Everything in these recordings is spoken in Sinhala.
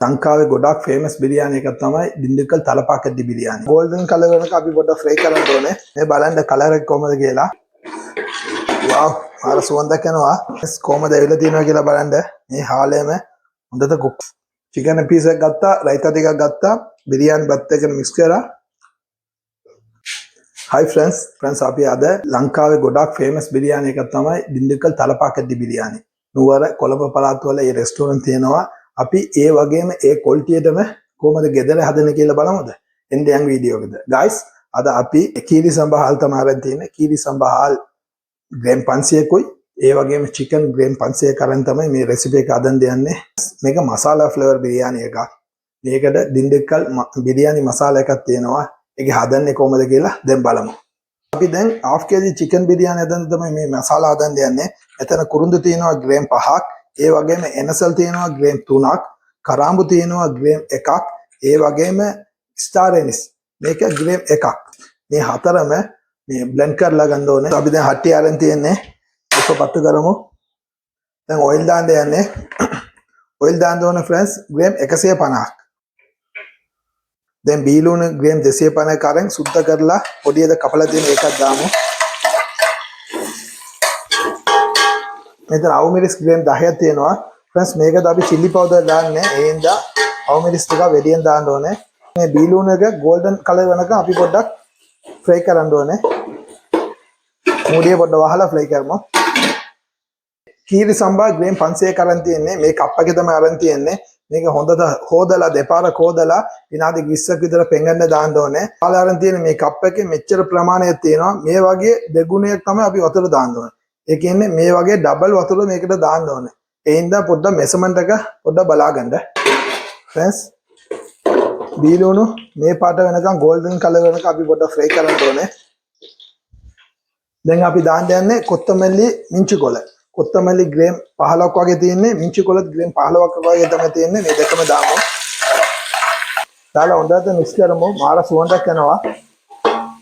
ලංකාවේ ගොඩක් ෆේමස් බිරියානි එකක් තමයි දිண்டுකල් තලපාකඩි බිරියානි. ගෝල්ඩන් කලර් එක අපි පොඩ්ඩක් ෆ්‍රයි කරන්න ඕනේ. මේ බලන්න කලර් එක කොහමද කියලා. වාව්! අර සුවඳක් එනවා. කොහමද ඇවිල්ලා තියෙනවා කියලා බලන්න. මේ හාලෙම හොඳට කුක්. චිකන් පීස් එකක් ගත්තා, රයිතා ටිකක් ගත්තා, බිරියානි බත් එක මික්ස් කරලා. Hi friends අපි අද ලංකාවේ ගොඩක් ෆේමස් බිරියානි එකක් තමයි දිண்டுකල් තලපාකඩි බිරියානි. නුවර කොළඹ පළාත් වල මේ රෙස්ටෝරන්ට් තියෙනවා. අපි ඒ වගේම ඒ ක්වොලිටියටම කොහමද ගෙදර හදන්නේ කියලා බලමුද? එන්නේ යන් වීඩියෝ එකද. guys අද අපි කීරි සම්බහාල් තමයි අරන් තියෙන්නේ. කීරි සම්බහාල් ග්‍රෑම් 500කුයි ඒ වගේම චිකන් ග්‍රෑම් 500 කරන් තමයි මේ රෙසිපි එක හදන්න දෙන්නේ. මේක මසාලා ෆ්ලේවර් බිරියානි එකක්. මේකට දිண்டுකල් බිරියානි මසාලා එකක් තියෙනවා. ඒක හදන්නේ කොහමද කියලා දැන් බලමු. අපි දැන් ½ kg චිකන් බිරියානි හදන්න තමයි මේ මසාලා හදන්න යන්නේ. එතන කුරුඳු තියෙනවා ග්‍රෑම් 5ක්. ඒ වගේම එනසල් තියෙනවා ග්‍රෑම් 3ක්, කරාඹු තියෙනවා ග්‍රෑම් 1ක්, ඒ වගේම ස්ටාර් එනිස් මේක ග්‍රෑම් 1ක්. මේ හතරම මේ බ්ලෙන්ඩ් කරලා ගන්න ඕනේ. අපි දැන් හට්ටිය අරන් තියන්නේ. ඒක පත්තු කරමු. දැන් ඔයිල් දාන්න යන්නේ. ඔයිල් දාන්න ඕනේ friends ග්‍රෑම් 150ක්. දැන් බීලුණ ග්‍රෑම් 250ක් අරන් සුද්ධ කරලා පොඩියද කපලා තියෙන එකක් දාමු. මෙතන අවුමිරිස් ග්‍රෑම් 10ක් තියෙනවා. friends මේකද අපි chili powder දාන්නේ. ඒ හින්දා අවුමිරිස් ටික වැඩියෙන් දාන්න ඕනේ. මේ බීලුණ එක golden color වෙනකන් අපි පොඩ්ඩක් fry කරන්න ඕනේ. මුඩිය පොඩ්ඩක් වහලා fry කරමු. කීරි සම්බා ග්‍රෑම් 500 කරන් තියෙන්නේ. මේ කප් එකේ තමයි අරන් තියෙන්නේ. මේක හොඳට හොදලා දෙපාරක් හොදලා විනාඩි 20ක් විතර පෙඟන්න දාන්න ඕනේ. කාලා අරන් තියෙන මේ කප් එකේ මෙච්චර ප්‍රමාණයක් තියෙනවා. මේ වගේ දෙගුණයක් තමයි අපි වතුර දාන්න ඕනේ. ඒ කියන්නේ මේ වගේ ඩබල් වතුර මේකට දාන්න ඕනේ. ඒ හින්දා පොඩ්ඩක් මෙෂර්මන්ට් එක පොඩ්ඩක් බලාගන්න. friends බීලුණු මේ පාට වෙනකන් golden color වෙනකන් අපි පොඩ්ඩක් fry කරන්න ඕනේ. දැන් අපි දාන්න යන්නේ කොත්තමල්ලි මිංචු කොළ. කොත්තමල්ලි ග්‍රෑම් 15ක් වගේ තියෙන්නේ. මිංචු කොළ ග්‍රෑම් 15ක් වගේ තමයි තියෙන්නේ. මේ දෙකම දාමු. දාලා හොඳට මික්ස් කරමු. මාර සුවඳක් එනවා.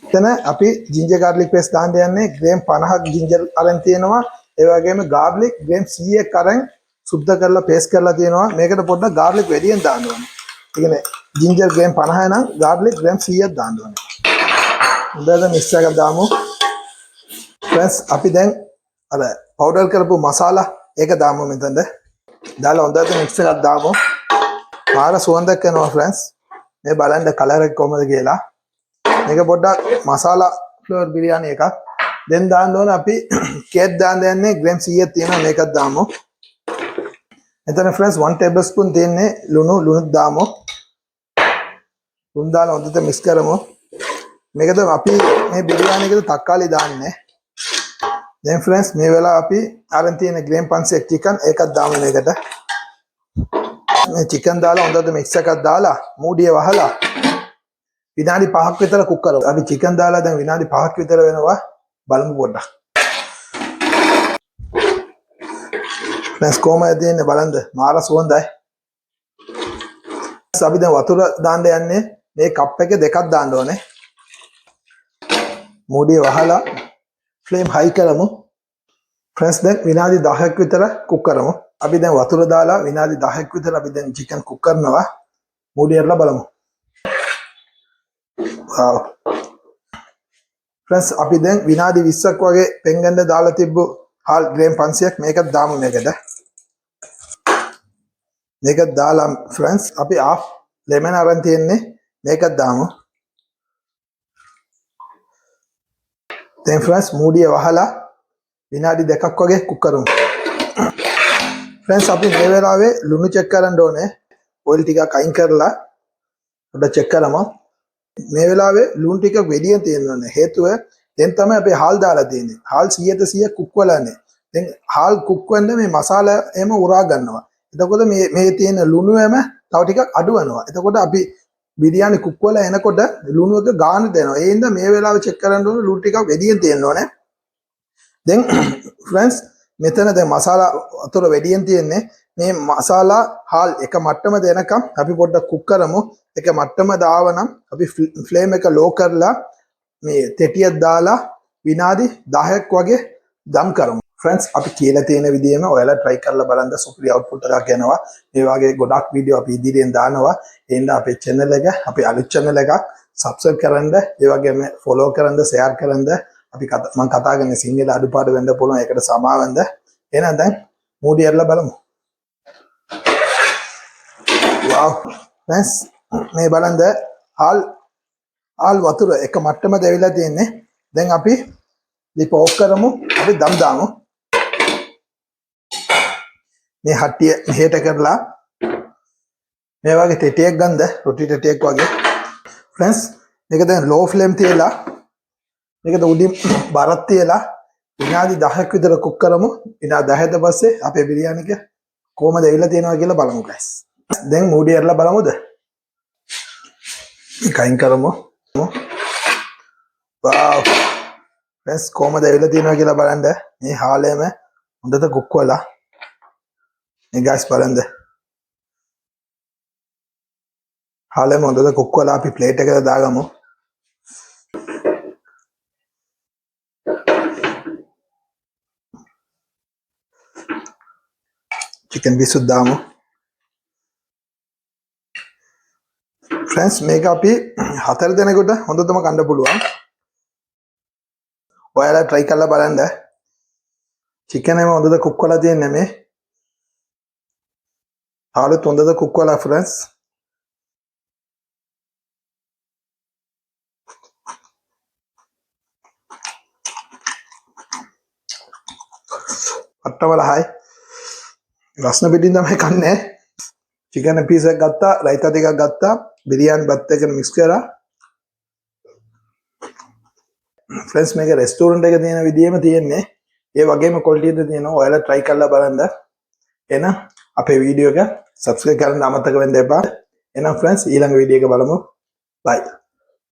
එතන අපි ජින්ජර් ගාර්ලික් පේස්ට් දාන්න යන්නේ. ග්‍රෑම් 50ක් ජින්ජර් අරන් තියෙනවා. ඒ වගේම ගාර්ලික් ග්‍රෑම් 100ක් අරන් සුද්ධ කරලා පේස්ට් කරලා තියෙනවා. මේකට පොඩ්ඩක් ගාර්ලික් වැඩියෙන් දාන්න ඕනේ. ඒ කියන්නේ ජින්ජර් ග්‍රෑම් 50 නම් ගාර්ලික් ග්‍රෑම් 100ක් දාන්න ඕනේ. හොඳට මික්ස් කරලා දාමු. friends අපි දැන් අර පවුඩර් කරපු මසාලා ඒක දාමු මෙතනද. දාලා හොඳට මික්ස් කරලා දාමු. මාර සුවඳක් එනවා friends. මේ බලන්න කලර් එක කොහමද කියලා. මේක පොඩ්ඩක් මසාලා ෆ්ලේවර් බිරියානි එකක්. දැන් දාන්න ඕන අපි කේක් දාන්න යන්නේ ග්‍රෑම් 100ක් තියෙනවා මේකත් දාමු. එතන friends 1 tablespoon තියෙන්නේ ලුණු දාමු. ලුණු දාලා හොඳට මික්ස් කරමු. මේකද අපි මේ බිරියානි එකට තක්කාලි දාන්නේ. දැන් friends මේ වෙලාව අපි අරන් තියෙන ග්‍රෑම් 500ක් චිකන් ඒකත් දාමු මේකට. මේ චිකන් දාලා හොඳට මික්ස් එකක් දාලා මූඩිය වහලා විනාඩි 5ක් විතර කුක් කරමු. අපි චිකන් දාලා දැන් විනාඩි 5ක් විතර වෙනවා. බලමු පොඩ්ඩක්. friends කොහමද දෙන්නේ බලන්න. මාර සුවඳයි. අපි දැන් වතුර දාන්න යන්නේ. මේ කප් එකේ දෙකක් දාන්න ඕනේ. මූඩිය වහලා ෆ්ලේම් හයි කරමු. friends දැන් විනාඩි 10ක් විතර කුක් කරමු. අපි දැන් වතුර දාලා විනාඩි 10ක් විතර අපි දැන් චිකන් කුක් කරනවා. මූඩිය අරලා බලමු. wow friends අපි දැන් විනාඩි 20ක් වගේ පෙංගන්න දාලා තිබ්බු හාල් ග්‍රෑම් 500ක් මේකත් දාමු මේකට. මේකත් දාලා friends අපි half lemon අරන් තියෙන්නේ මේකත් දාමු. දැන් friends මූඩිය වහලා විනාඩි 2ක් වගේ කුක් කරමු. friends අපි මේ වෙලාවේ ලුණු චෙක් කරන්න ඕනේ. ඔයිල් ටිකක් අයින් කරලා පොඩ්ඩක් චෙක් කරමු. මේ වෙලාවේ ලුණු ටික වැඩියෙන් තියෙන්න ඕනේ. හේතුව දැන් තමයි අපි හාල් දාලා තියෙන්නේ. හාල් 100% කුක් වෙලා නැහැ. දැන් හාල් කුක් වෙන්න මේ මසාලා එහෙම උරා ගන්නවා. එතකොට මේ තියෙන ලුණු එම තව ටිකක් අඩු වෙනවා. එතකොට අපි බිරියානි කුක් වෙලා එනකොට ලුණු එක ගාන දෙනවා. ඒ හින්දා මේ වෙලාවේ චෙක් කරන්න ඕනේ ලුණු ටිකක් වැඩියෙන් තියෙන්න ඕනේ. දැන් friends මෙතන දැන් මසාලා වතුර වැඩියෙන් තියෙන්නේ. මේ මසාලා හාල් එක මට්ටම දෙනකම් අපි පොඩ්ඩක් කුක් කරමු. එක මට්ටම දාවනම් අපි ෆ්ලේම් එක ලෝ කරලා මේ තෙටියක් දාලා විනාඩි 10ක් වගේ දම් කරමු. ෆ්‍රෙන්ඩ්ස් අපි කියලා තියෙන විදිහම ඔයාලා try කරලා බලන්න සුපිරි output එකක් එනවා. මේ වගේ ගොඩක් වීඩියෝ අපි ඉදිරියෙන් දානවා. එහෙනම් අපේ channel එක අපේ අලුත් channel එකක් subscribe කරන්න, ඒ වගේම follow කරන්න, share කරන්න. අපි මම කතා කරන්නේ සිංහල අඩුපාඩු වෙන්න පුළුවන්. ඒකට සමාවෙන්න. එහෙනම් දැන් මූඩි ඇරලා බලමු. wow friends මේ බලන්න ආල් වතුර එක මට්ටම දෙවිලා තියෙන්නේ. දැන් අපි දීප ඕෆ් කරමු. අපි දම් දාමු. මේ හට්ටිය මෙහෙට කරලා මේ වගේ ටෙටියක් ගන්නද රොටි ටෙටියක් වගේ. friends මේක දැන් low flame තියලා මේකද උඩින් බරක් තියලා විනාඩි 10ක් විතර කුක් කරමු. විනාඩි 10ට පස්සේ අපේ බිරියානි එක කොහමද එවිලා තියෙනවා කියලා බලමු guys. දැන් මූඩි ඇරලා බලමුද? කයින් කරමු. wow friends කොහමද එවිලා තියෙනවා කියලා බලන්න. මේ හාලෙම හොඳට කුක් වෙලා. මේ guys බලන්න. හාලෙම හොඳට කුක් වෙලා අපි ප්ලේට් එකකට දාගමු. chicken piece දාමු. friends මේක අපි 4 දෙනෙකුට හොඳටම කන්න පුළුවන්. ඔයාලා try කරලා බලන්න. chicken එක හොඳට cook කරලා තියෙන්නේ මේ. ආලුත් හොඳට cook කරලා friends. අට්ටවල හයි. රස්න පිටින් තමයි කන්නේ. chicken piece එකක් ගත්තා, රයිතා ටිකක් ගත්තා, බිරියානි බත් එකකට mix කරලා. friends මේක restaurant එකේ තියෙන විදියෙම තියෙන්නේ. ඒ වගේම quality එකද තියෙනවා. ඔයාලා try කරලා බලන්න. එහෙනම් අපේ වීඩියෝ එක subscribe කරන්න අමතක වෙන්න එපා. එහෙනම් friends ඊළඟ වීඩියෝ එක බලමු. bye.